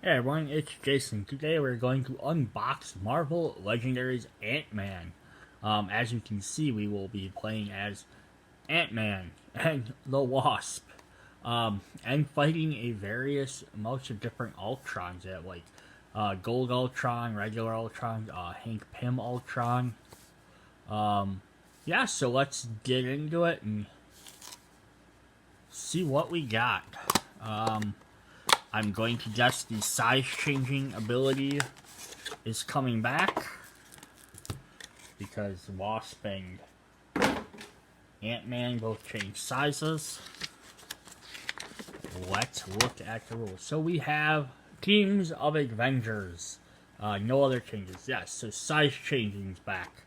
Hey everyone, it's Jason. Today we're going to unbox Marvel Legendary's Ant-Man. As you can see, we will be playing as Ant-Man and the Wasp. And fighting a bunch of different Ultrons. Like Gold Ultron, regular Ultron, Hank Pym Ultron. Yeah, so let's get into it and see what we got. I'm going to guess the size changing ability is coming back because Wasp and Ant-Man both change sizes. Let's look at the rules. So we have Teams of Avengers. No other changes. Yes, so size changing is back.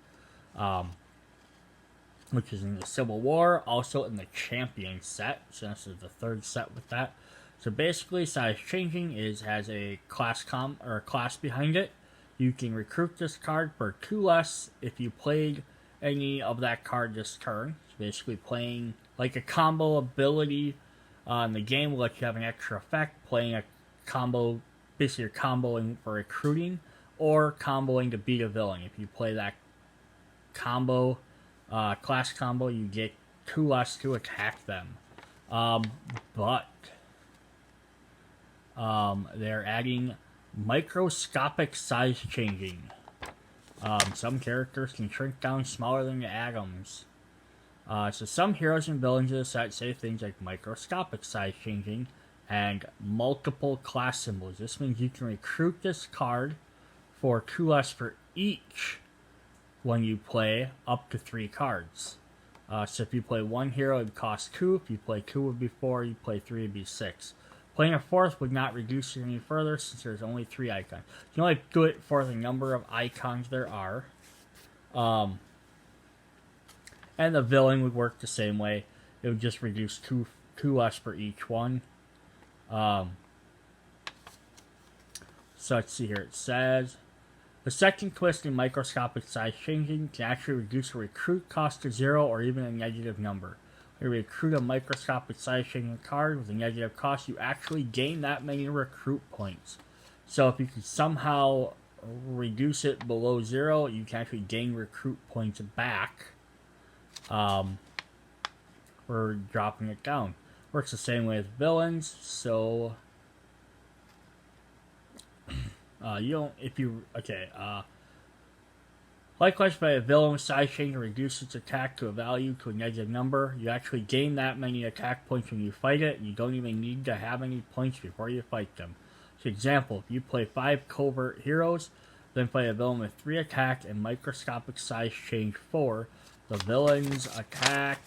Which is in the Civil War, also in the Champion set. So this is the third set with that. So basically, size changing has a class behind it. You can recruit this card for 2 less if you played any of that card this turn. It's basically playing like a combo ability in the game will let you have an extra effect. Playing a combo, basically you're comboing for recruiting or comboing to beat a villain. If you play that combo, class combo, you get 2 less to attack them. But they're adding microscopic size changing. Some characters can shrink down smaller than the atoms. So some heroes and villains in the set say things like microscopic size changing and multiple class symbols. This means you can recruit this card for 2 less for each when you play up to 3 cards. So if you play 1 hero, it would cost 2. If you play 2, it would be 4. You play 3, it would be 6. Playing a 4th would not reduce it any further since there's only 3 icons. You can only do it for the number of icons there are. And the villain would work the same way. It would just reduce 2 less for each one. So let's see here. It says, the second twist in microscopic size changing can actually reduce a recruit cost to 0 or even a negative number. When you recruit a microscopic size changing card with a negative cost, you actually gain that many recruit points. So if you can somehow reduce it below 0, you can actually gain recruit points back for dropping it down. Works the same way with villains, so likewise, by a villain with size change and reduce its attack to a value to a negative number, you actually gain that many attack points when you fight it, and you don't even need to have any points before you fight them. So example, if you play 5 covert heroes, then play a villain with 3 attack and microscopic size change 4, the villain's attack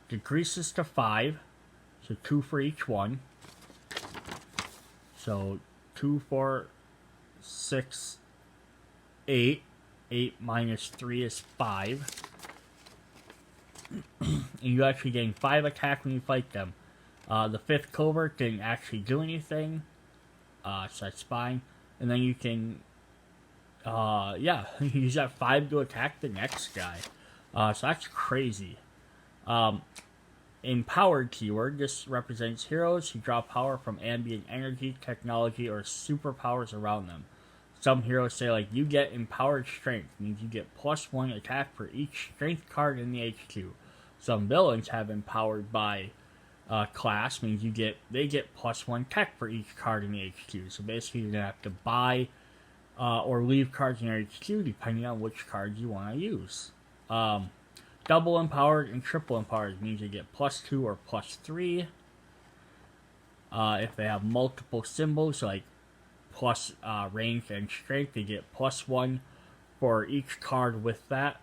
decreases to 5, so 2 for each one. So 2, 4, 6, 8. 8 minus 3 is 5. And you actually gain 5 attack when you fight them. The 5th covert didn't actually do anything. So that's fine. And then you can, use that 5 to attack the next guy. So that's crazy. Empowered keyword, this represents heroes who draw power from ambient energy, technology, or superpowers around them. Some heroes say, like, you get empowered strength, means you get +1 attack for each strength card in the HQ. Some villains have empowered by class, means they get +1 tech for each card in the HQ. So basically, you're gonna have to buy or leave cards in your HQ depending on which card you want to use. Double empowered and triple empowered means you get +2 or +3. If they have multiple symbols, like plus range and strength, they get +1 for each card with that.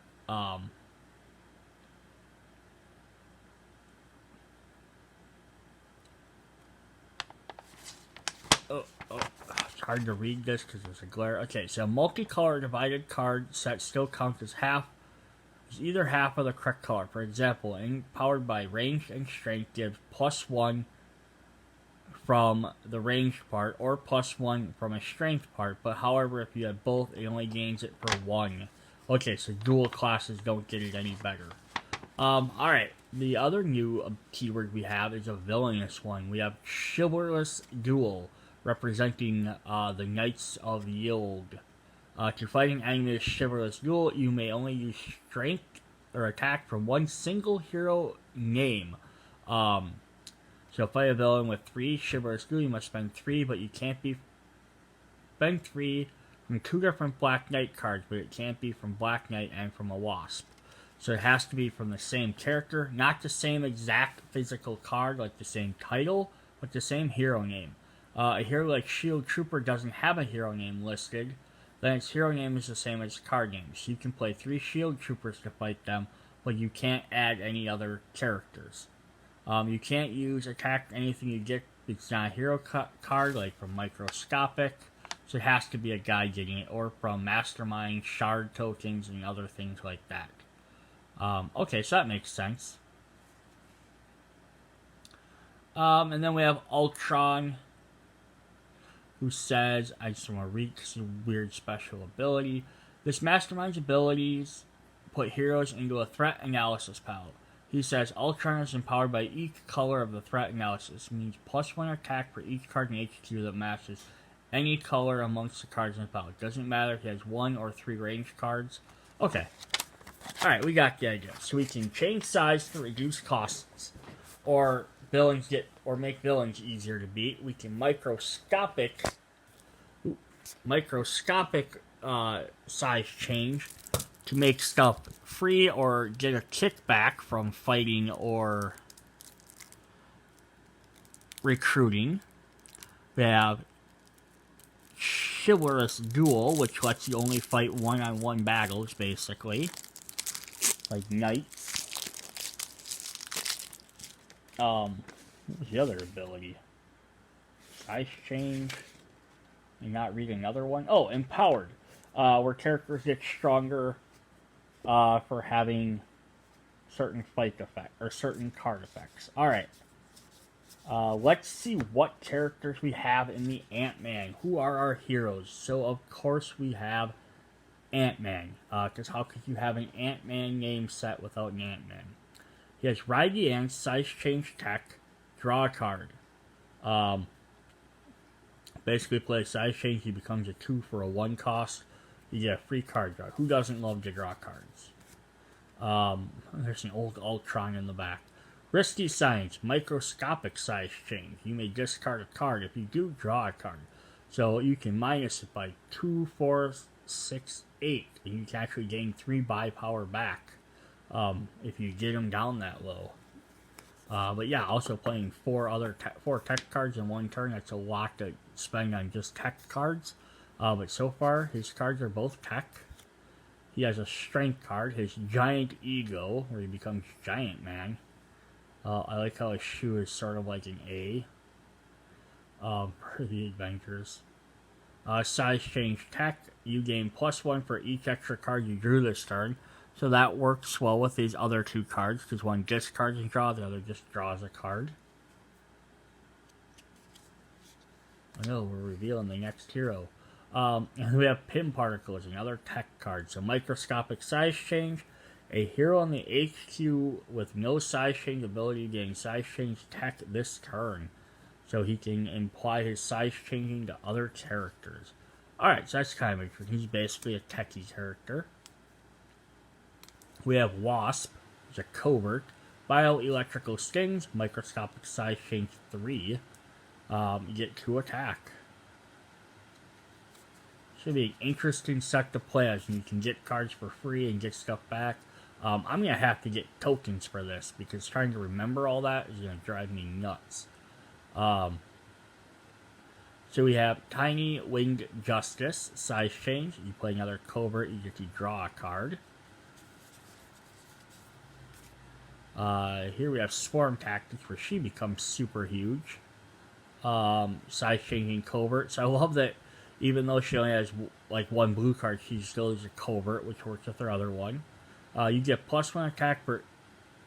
It's hard to read this because there's a glare. Okay, so a multicolor divided card set still counts as half. It's either half of the correct color. For example, empowered by range and strength gives +1 from the range part or +1 from a strength part, but however, if you have both, it only gains it for 1. Okay, so dual classes don't get it any better. Alright, the other new keyword we have is a villainous one. We have Chivalrous Duel. representing the Knights of Yield. To fight an enemy's chivalrous duel, you may only use strength or attack from one single hero name. So fight a villain with 3 chivalrous duel, you must spend 3, but you can't spend 3 from 2 different Black Knight cards, but it can't be from Black Knight and from a Wasp. So it has to be from the same character, not the same exact physical card, like the same title, but the same hero name. A hero like Shield Trooper doesn't have a hero name listed, then its hero name is the same as card names. You can play 3 Shield Troopers to fight them, but you can't add any other characters. You can't use attack anything you get. It's not a hero card, like from Microscopic, so it has to be a guy getting it, or from Mastermind, Shard tokens, and other things like that. Okay, so that makes sense. And then we have Ultron, who says, I just want to read this weird special ability. This Mastermind's abilities put heroes into a threat analysis palette. He says, Ultron is empowered by each color of the threat analysis. It means +1 attack for each card in HQ that matches any color amongst the cards in the palette. Doesn't matter if he has 1 or 3 range cards. Okay. Alright, we got the idea. So we can change size to reduce costs, or make villains easier to beat. We can microscopic size change to make stuff free or get a kickback from fighting or recruiting. We have Chivalrous Duel, which lets you only fight one-on-one battles, basically. Like Knights. What was the other ability? Size change. And not read another one. Oh, Empowered. Where characters get stronger for having certain fight effect or certain card effects. Alright. Let's see what characters we have in the Ant-Man. Who are our heroes? So, of course, we have Ant-Man. Because how could you have an Ant-Man name set without an Ant-Man? He has Righty Ant, Size Change Tech, Draw a Card. Basically, play Size Change, he becomes a 2 for a 1 cost. You get a free card draw. Who doesn't love to draw cards? There's an old Ultron in the back. Risky Science, Microscopic Size Change. You may discard a card if you do draw a card. So you can minus it by 2, 4, 6, 8. And you can actually gain 3 buy power back if you get them down that low. But yeah, also playing 4 tech cards in 1 turn. That's a lot to spend on just tech cards. But so far, his cards are both tech. He has a strength card, his Giant Ego, where he becomes Giant Man. I like how his shoe is sort of like an A for the Avengers. Size Change Tech, you gain +1 for each extra card you drew this turn. So that works well with these other 2 cards, because one discards and draws, the other just draws a card. I know, we're revealing the next hero. And we have Pin Particles, another tech card. So Microscopic Size Change. A hero on the HQ with no size change ability getting size change tech this turn. So he can imply his size changing to other characters. Alright, so that's kind of interesting. He's basically a techie character. We have Wasp, which is a covert. Bioelectrical Stings, Microscopic Size Change 3. You get 2 attack. Should be an interesting set to play as you can get cards for free and get stuff back. I'm going to have to get tokens for this because trying to remember all that is going to drive me nuts. So we have Tiny Winged Justice, Size Change. You play another covert, you get to draw a card. Here we have Swarm Tactics, where she becomes super huge. Size Changing Covert. So I love that even though she only has like 1 blue card, she still is a covert, which works with her other one. You get +1 attack for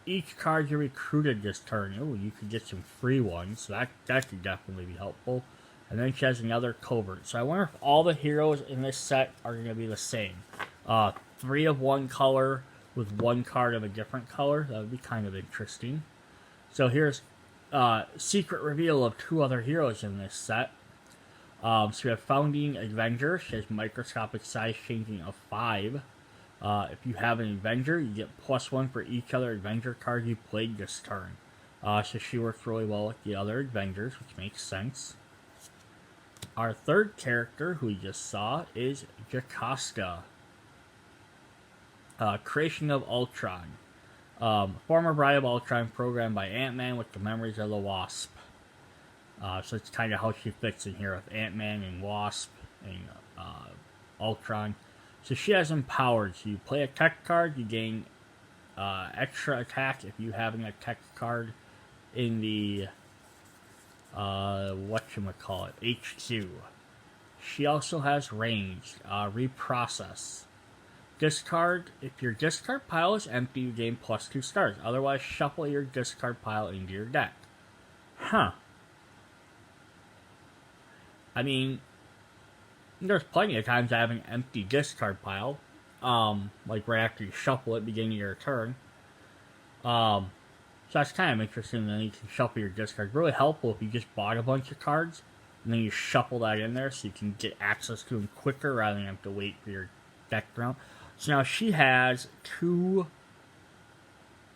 each card you recruited this turn. Oh, you could get some free ones, so that could definitely be helpful. And then she has another covert. So I wonder if all the heroes in this set are going to be the same. 3 of 1 color with 1 card of a different color. That would be kind of interesting. So here's secret reveal of 2 other heroes in this set. So we have Founding Avenger. She has microscopic size changing of 5. If you have an Avenger, you get +1 for each other Avenger card you played this turn. So she works really well with the other Avengers, which makes sense. Our third character, who we just saw, is Jocasta. Creation of Ultron. Former bride of Ultron, programmed by Ant-Man with the memories of the Wasp. So it's kind of how she fits in here with Ant-Man and Wasp and Ultron. So she has empowered. So you play a tech card, you gain extra attack if you have a tech card in the whatchamacallit, HQ. She also has range, reprocess. Discard, if your discard pile is empty, you gain +2 stars. Otherwise, shuffle your discard pile into your deck. Huh. I mean, there's plenty of times I have an empty discard pile. Like right after you shuffle it, beginning of your turn. So that's kind of interesting that you can shuffle your discard. Really helpful if you just bought a bunch of cards, and then you shuffle that in there so you can get access to them quicker rather than have to wait for your deck to run. So now she has 2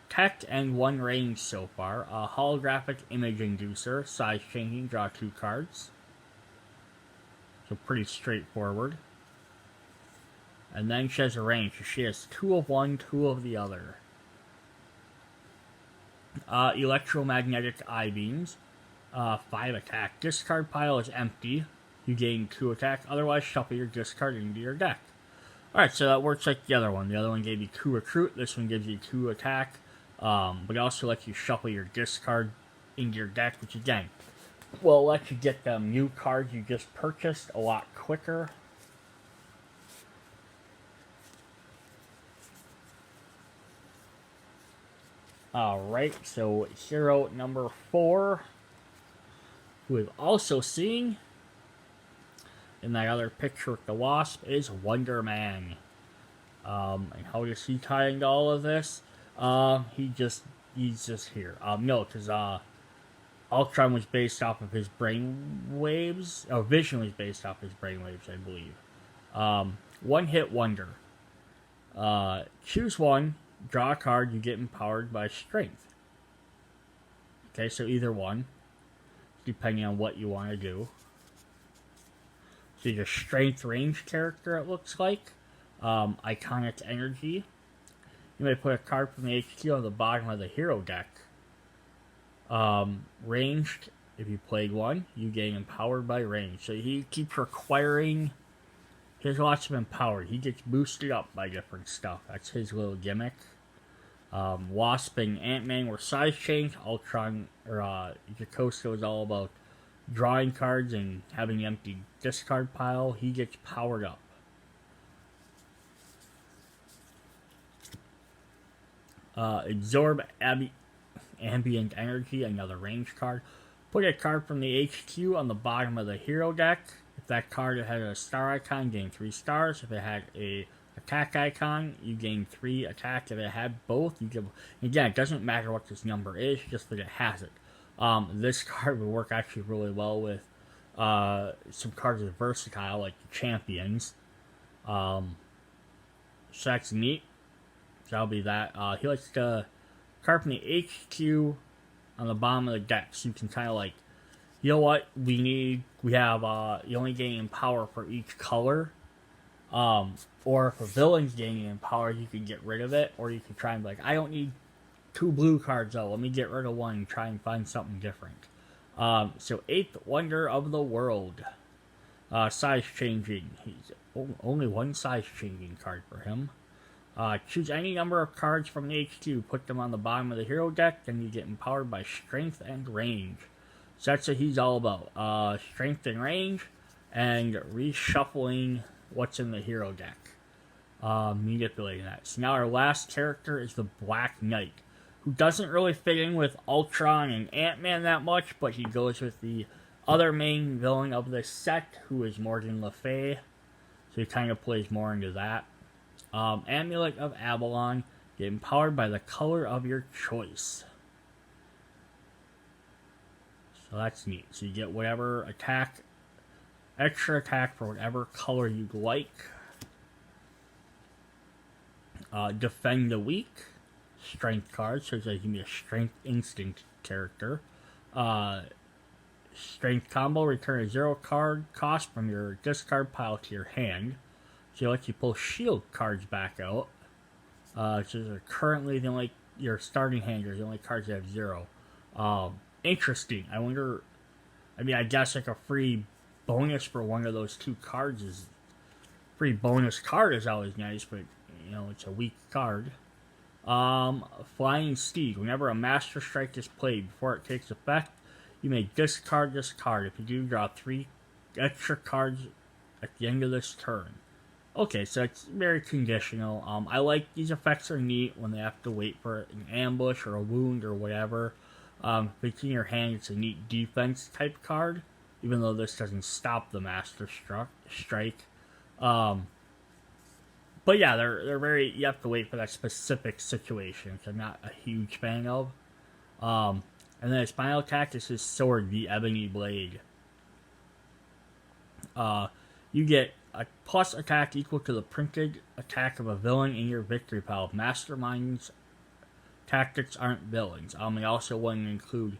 tech and 1 range so far. A holographic image inducer, size changing, draw 2 cards. So pretty straightforward. And then she has a range. So she has 2 of one, 2 of the other. Electromagnetic eye beams. 5 attack. Discard pile is empty. You gain 2 attack. Otherwise, shuffle your discard into your deck. Alright, so that works like the other one. The other one gave you 2 recruit. This one gives you 2 attack. But it also lets you shuffle your discard into your deck, which again will let you get them new cards you just purchased a lot quicker. Alright, so hero number 4, who we've also seen in that other picture with the Wasp, is Wonder Man. And how does he tie into all of this? He's just here. No, because Ultron was based off of his brain waves. Oh, Vision was based off his brain waves, I believe. One hit wonder. Choose one, draw a card, you get empowered by strength. Okay, so either one, depending on what you want to do. So your strength range character, it looks like. Iconic energy. You may put a card from the HQ on the bottom of the hero deck. Ranged, if you played one, you gain empowered by range. So he keeps requiring. He has lots of empowered. He gets boosted up by different stuff. That's his little gimmick. Wasp and Ant-Man were size changed. Ultron, or Jocasta was all about drawing cards and having an empty discard pile. He gets powered up. Absorb ambient energy, another range card. Put a card from the HQ on the bottom of the hero deck. If that card had a star icon, gain 3 stars. If it had a attack icon, you gain 3 attack. If it had both, you give. Again, it doesn't matter what this number is, just that it has it. This card would work actually really well with some cards that are versatile, like the champions. So that's neat. So that'll be that. He likes the card from the HQ on the bottom of the deck, so you can kind of like, you know what, we have, you only gain power for each color. Or if a villain's gaining in power, you can get rid of it, or you can try and be like, I don't need 2 blue cards though, let me get rid of one and try and find something different. So 8th Wonder of the World. Size changing. He's only 1 size changing card for him. Choose any number of cards from the HQ, put them on the bottom of the hero deck, then you get empowered by strength and range. So that's what he's all about. Strength and range, and reshuffling what's in the hero deck. Manipulating that. So now our last character is the Black Knight, who doesn't really fit in with Ultron and Ant-Man that much, but he goes with the other main villain of this set, who is Morgan Le Fay. So he kind of plays more into that. Amulet of Avalon, get empowered by the color of your choice. So that's neat. So you get whatever attack extra attack for whatever color you'd like. Defend the weak. Strength card, so you can be a strength instinct character. Strength combo, return a 0 card cost from your discard pile to your hand. So you let you pull shield cards back out. So are currently the only, your starting hand are the only cards that have 0. Interesting. I wonder, I mean, I guess like a free bonus for one of those 2 cards is, free bonus card is always nice, but you know, it's a weak card. Flying Steed. Whenever a Master Strike is played before it takes effect, you may discard this card. If you do, draw 3 extra cards at the end of this turn. Okay, so it's very conditional. I like these effects are neat when they have to wait for an ambush or a wound or whatever. If it's in your hand, it's a neat defense type card, even though this doesn't stop the Master Strike. But yeah, they're very, you have to wait for that specific situation, which I'm not a huge fan of. And then his final attack is his sword, the Ebony Blade. You get a plus attack equal to the printed attack of a villain in your victory pile. Mastermind's tactics aren't villains. They also wouldn't include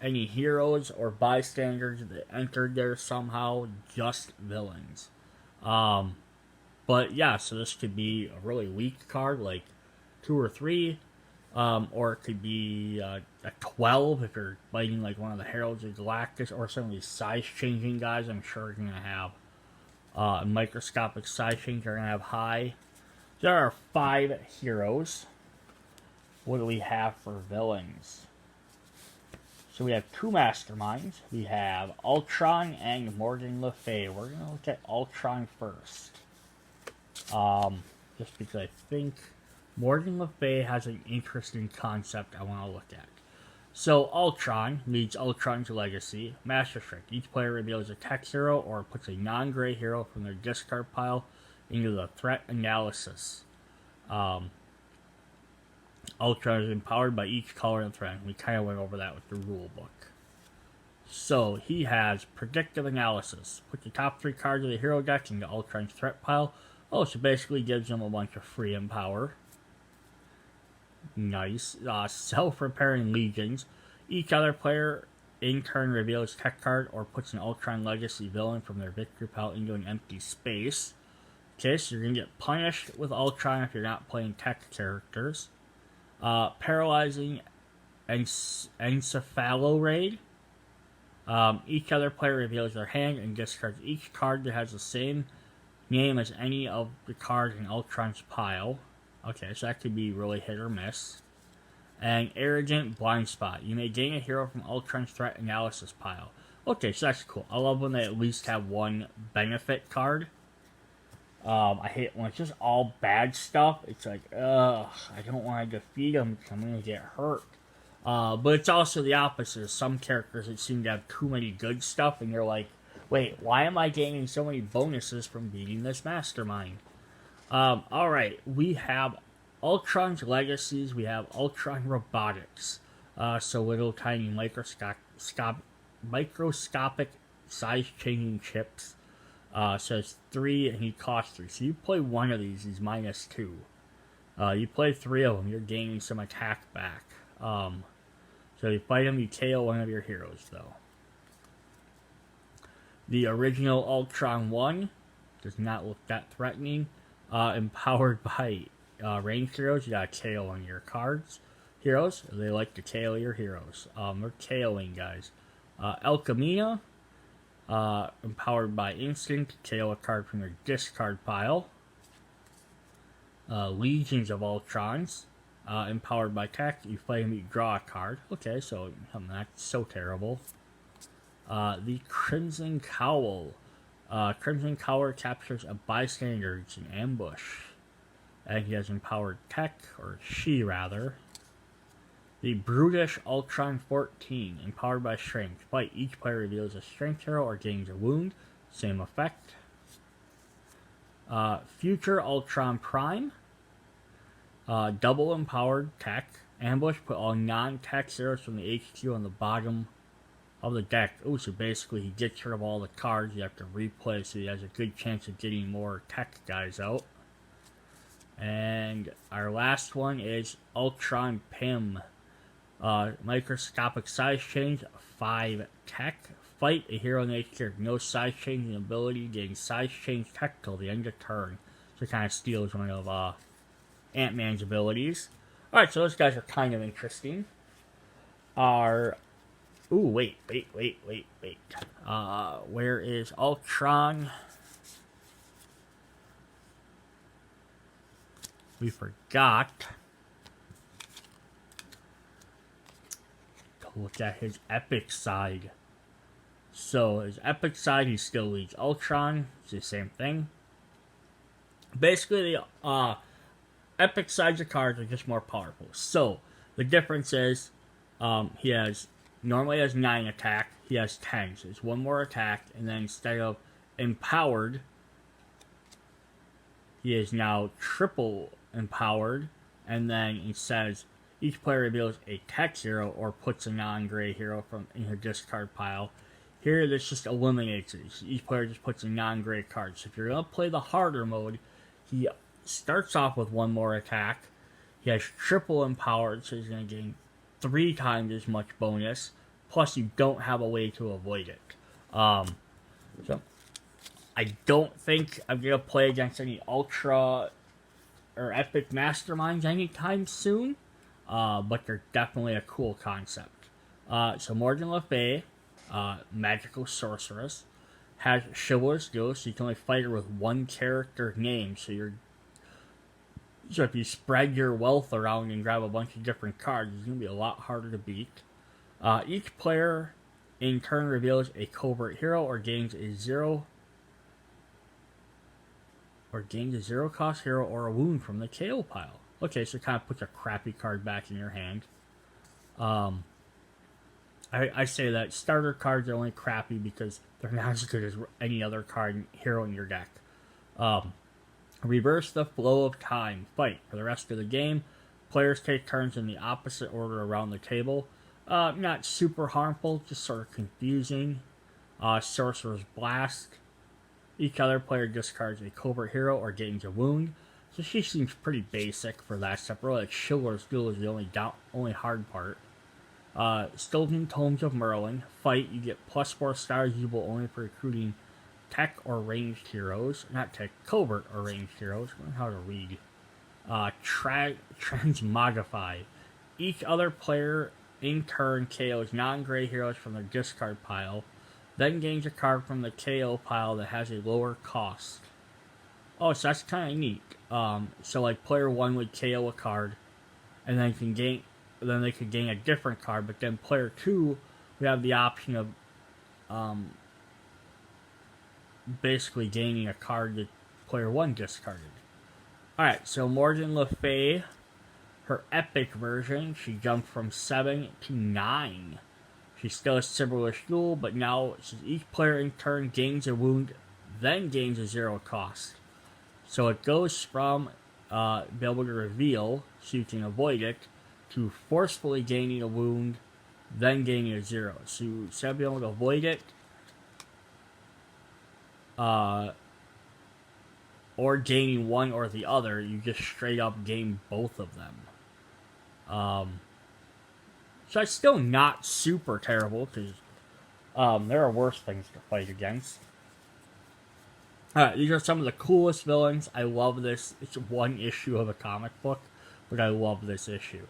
any heroes or bystanders that entered there somehow, just villains. But yeah, so this could be a really weak card, like 2 or 3, or it could be a 12 if you're fighting like one of the Heralds of Galactus, or some of these size-changing guys. I'm sure are going to have microscopic size change. Are going to have high. There are 5 heroes. What do we have for villains? So we have 2 Masterminds. We have Ultron and Morgan Le Fay. We're going to look at Ultron first. Just because I think Morgan Le Fay has an interesting concept I want to look at. So Ultron leads Ultron's Legacy. Master Strike. Each player reveals a text hero or puts a non-gray hero from their discard pile into the threat analysis. Ultron is empowered by each color in the threat. We kind of went over that with the rule book. So he has predictive analysis. Put the top 3 cards of the hero deck into Ultron's threat pile. Oh, so basically gives them a bunch of free empower. Nice. Self-repairing legions. Each other player in turn reveals a tech card or puts an Ultron Legacy villain from their victory pile into an empty space. Okay, so you're going to get punished with Ultron if you're not playing tech characters. Paralyzing Encephalo Raid. Each other player reveals their hand and discards each card that has the same name as any of the cards in Ultron's pile. Okay, so that could be really hit or miss. And Arrogant Blind Spot. You may gain a hero from Ultron's threat analysis pile. Okay, so that's cool. I love when they at least have one benefit card. I hate when it's just all bad stuff. It's like, ugh, I don't want to defeat them because I'm going to get hurt. But it's also the opposite. Some characters that seem to have too many good stuff, and you're like, wait, why am I gaining so many bonuses from beating this mastermind? Alright, we have Ultron's Legacies, we have Ultron Robotics. So little tiny microscopic size-changing chips. Says 3 and he costs 3. So you play one of these, he's minus 2. You play 3 of them, you're gaining some attack back. So you fight him, you KO one of your heroes, though. The original Ultron 1 does not look that threatening. Empowered by ranged heroes, you gotta KO on your cards. Heroes, they like to KO your heroes. They're KOing guys. El Camino, empowered by instinct, KO a card from your discard pile. Legions of Ultrons, empowered by tech, you fight him, you draw a card. Okay, so that's so terrible. The Crimson Cowl. Crimson Cowl captures a bystander in ambush. And he has empowered tech, or she rather. The Brutish Ultron 14, empowered by strength. Fight, each player reveals a strength hero or gains a wound. Same effect. Future Ultron Prime. Double empowered tech. Ambush, put all non-tech heroes from the HQ on the bottom of the deck. Oh, so basically he gets rid of all the cards you have to replay, so he has a good chance of getting more tech guys out. And our last one is Ultron Pim. Microscopic size change, 5 tech. Fight a hero nature, no size changing ability, getting size change tech till the end of turn. So it kind of steals one of Ant-Man's abilities. Alright, so those guys are kind of interesting. Ooh, wait. Where is Ultron? We forgot to look at his epic side. So, his epic side, he still leads Ultron. It's the same thing. Basically, the epic sides of cards are just more powerful. So, the difference is, he normally has 9 attack. He has 10. So, it's 1 more attack. And then instead of empowered, he is now triple empowered. And then it says, each player reveals a tech hero or puts a non-gray hero in her discard pile. Here, this just eliminates it. Each player just puts a non-gray card. So if you're going to play the harder mode, he starts off with 1 more attack. He has triple empowered, so he's going to gain 3 times as much bonus. Plus, you don't have a way to avoid it. So, I don't think I'm going to play against any Ultra or Epic Masterminds anytime soon. But they're definitely a cool concept. So Morgan Le Fay, magical sorceress, has Chivalrous Duel, so you can only fight her with 1 character name. So if you spread your wealth around and grab a bunch of different cards, it's going to be a lot harder to beat. Each player in turn reveals a covert hero or gains a 0 cost hero or a wound from the KO pile. Okay, so it kind of puts a crappy card back in your hand. I say that starter cards are only crappy because they're not as good as any other hero in your deck. Reverse the flow of time. Fight. For the rest of the game, players take turns in the opposite order around the table. Not super harmful, just sort of confusing. Sorcerer's Blast. Each other player discards a covert hero or gains a wound. So she seems pretty basic for that stuff. Really, like Chivalrous Duel is the only hard part. Stolen Tomes of Merlin. Fight, you get +4 stars usable only for recruiting tech or ranged heroes. Not tech, covert or ranged heroes. Learn how to read. Transmogrify. Each other player in turn KOs non-gray heroes from their discard pile. Then gains a card from the KO pile that has a lower cost. Oh, so that's kind of neat. So like player 1 would KO a card, and then they could gain a different card. But then player 2 would have the option of basically gaining a card that player 1 discarded. All right, so Morgan Le Fay, her epic version, she jumped from 7 to 9. She still has Chivalrous Duel, but now each player in turn gains a wound, then gains a 0 cost. So it goes from be able to reveal, so you can avoid it, to forcefully gaining a wound, then gaining a 0. So instead of being able to avoid it, or gaining one or the other, you just straight up gain both of them. So it's still not super terrible, because there are worse things to fight against. Alright, these are some of the coolest villains. I love this. It's 1 issue of a comic book, but I love this issue.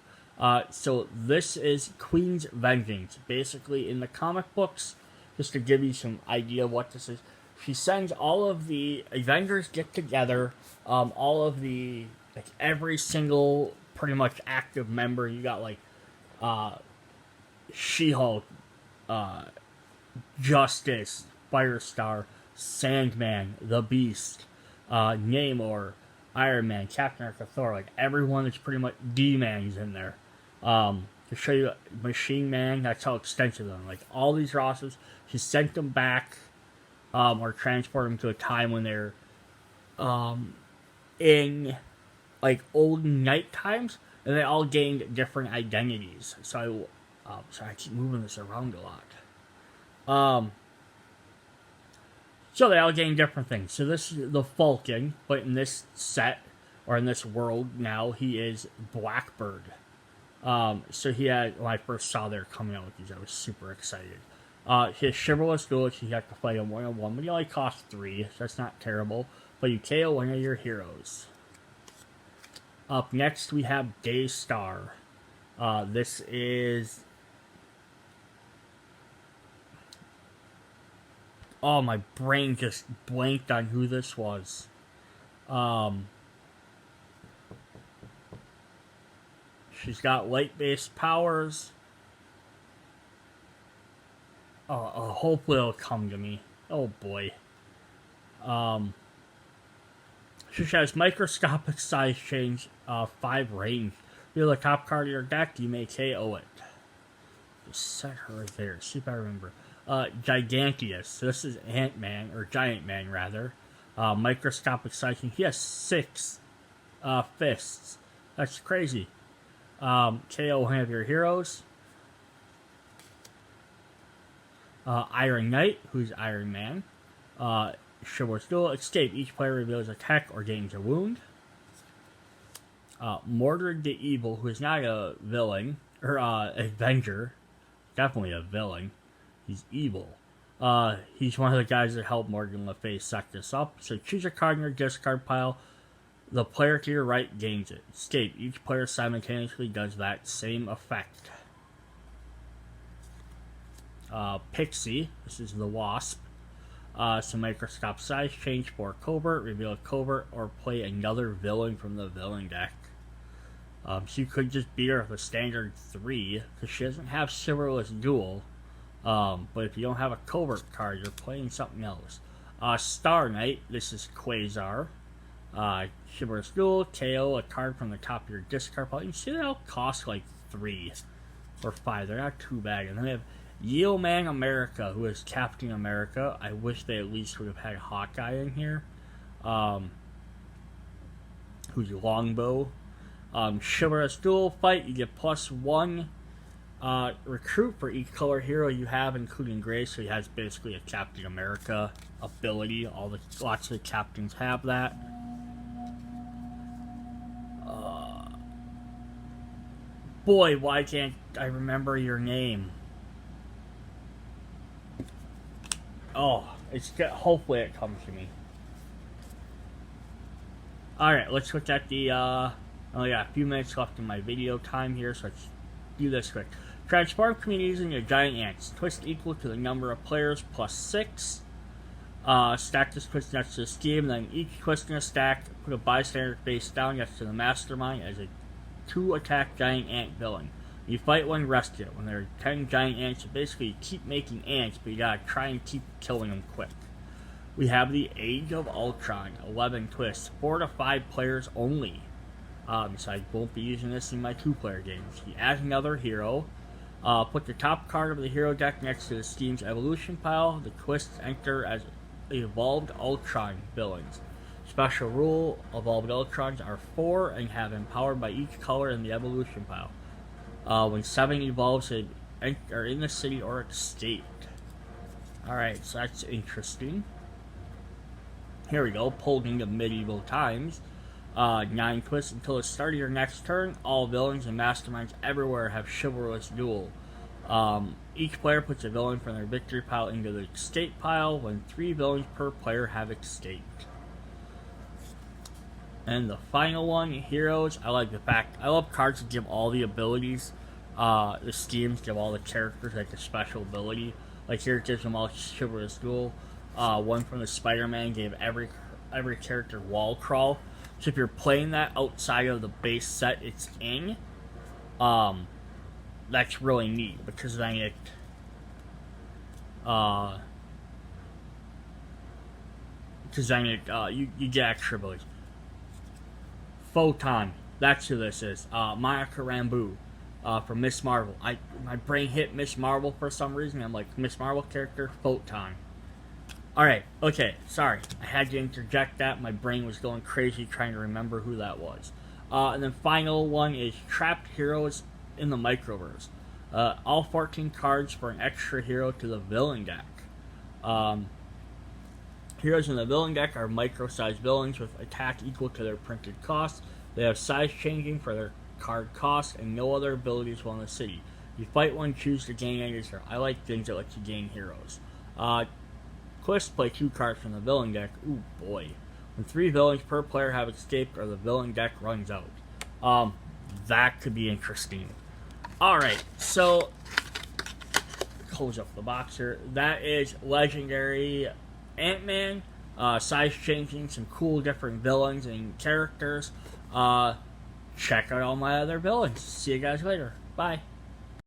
So this is Queen's Vengeance. Basically, in the comic books, just to give you some idea of what this is, she sends all of the Avengers get together, all of the, like, every single pretty much active member. You got, like, She-Hulk, Justice, Firestar, Sandman, The Beast, Namor, Iron Man, Captain America, Thor. Like, everyone is pretty much D-Man's in there. To show you Machine Man, that's how extensive them. Like, all these rosters, she sent them back, or transported them to a time when they're, in, like, olden night times, and they all gained different identities. So I keep moving this around a lot. Um, so they all gain different things. So this is the Falcon, but in this set, or in this world now, he is Blackbird. So he had, when I first saw they were coming out with these, I was super excited. His Chivalrous Duel, you have to fight him 1-on-1, but he only costs 3, so that's not terrible. But you KO one of your heroes. Up next, we have Daystar. This is... Oh, my brain just blanked on who this was. She's got light-based powers. Hopefully it'll come to me. Oh, boy. She has microscopic size change, 5 range. Reveal the top card of your deck, you may KO it. Just set her there, see if I remember. Giganteus. This is Ant-Man, or Giant Man, rather. Microscopic size change. He has 6 fists. That's crazy. KO one of your heroes. Iron Knight, who's Iron Man. Chivalrous Duel. Escape. Each player reveals a tech or gains a wound. Mordred the Evil, who is not a villain, or Avenger. Definitely a villain. He's evil. He's one of the guys that helped Morgan Le Fay suck this up. So choose a card in your discard pile. The player to your right gains it. Escape. Each player simultaneously does that same effect. Pixie. This is the Wasp. So microscope size change for covert, reveal a covert, or play another villain from the villain deck. So you could just beat her with a standard 3, because she doesn't have Chivalrous Duel. But if you don't have a covert card, you're playing something else. Star Knight, this is Quasar. Chivalrous Duel, KO a card from the top of your discard pile. You see they all cost like 3 or 5. They're not too bad. And then we have Yeoman America, who is Captain America. I wish they at least would have had Hawkeye in here. Who's Longbow. Chivalrous Duel fight, you get +1 recruit for each color hero you have, including gray, so he has basically a Captain America ability. Lots of the captains have that. Boy, why can't I remember your name? Oh, hopefully it comes to me. Alright, let's look at the, I only got a few minutes left in my video time here, so let's do this quick. Transform communities into giant ants. Twist equal to the number of players +6. Stack this twist next to the scheme, then each twist in a stack, put a bystander face down next to the mastermind as a 2-attack giant ant villain. You fight one, rescue it. When there are 10 giant ants, you basically keep making ants, but you gotta try and keep killing them quick. We have the Age of Ultron, 11 twists, 4 to 5 players only. So I won't be using this in my 2-player games. You add another hero, put the top card of the hero deck next to the scheme's evolution pile. The twists enter as evolved Ultron villains. Special rule, evolved Ultrons are 4 and have empowered by each color in the evolution pile. When 7 evolves, they are in the city or escaped. Alright, so that's interesting. Here we go, pulled into medieval times. 9 twists until the start of your next turn. All villains and masterminds everywhere have Chivalrous Duel. Each player puts a villain from their victory pile into the escape pile when 3 villains per player have escaped. And the final one, heroes. I like the fact, I love cards that give all the abilities. The schemes give all the characters like a special ability. Like here it gives them all Chivalrous Duel. One from the Spider-Man gave every character wall crawl. So if you're playing that outside of the base set it's in, that's really neat because then it you get extra abilities. Photon, that's who this is. Monica Rambeau from Miss Marvel. My brain hit Miss Marvel for some reason. I'm like, Miss Marvel character, Photon. Alright, okay, sorry. I had to interject that. My brain was going crazy trying to remember who that was. And then final one is Trapped Heroes in the Microverse. All 14 cards for an extra hero to the villain deck. Heroes in the villain deck are micro-sized villains with attack equal to their printed cost. They have size changing for their card cost and no other abilities while in the city. You fight one, choose to gain any hero. I like things that let you gain heroes. Quests play 2 cards from the villain deck. Ooh boy. When 3 villains per player have escaped or the villain deck runs out. That could be interesting. Alright, so close up the box here. That is Legendary Ant-Man. Size changing, some cool different villains and characters. Check out all my other villains. See you guys later. Bye.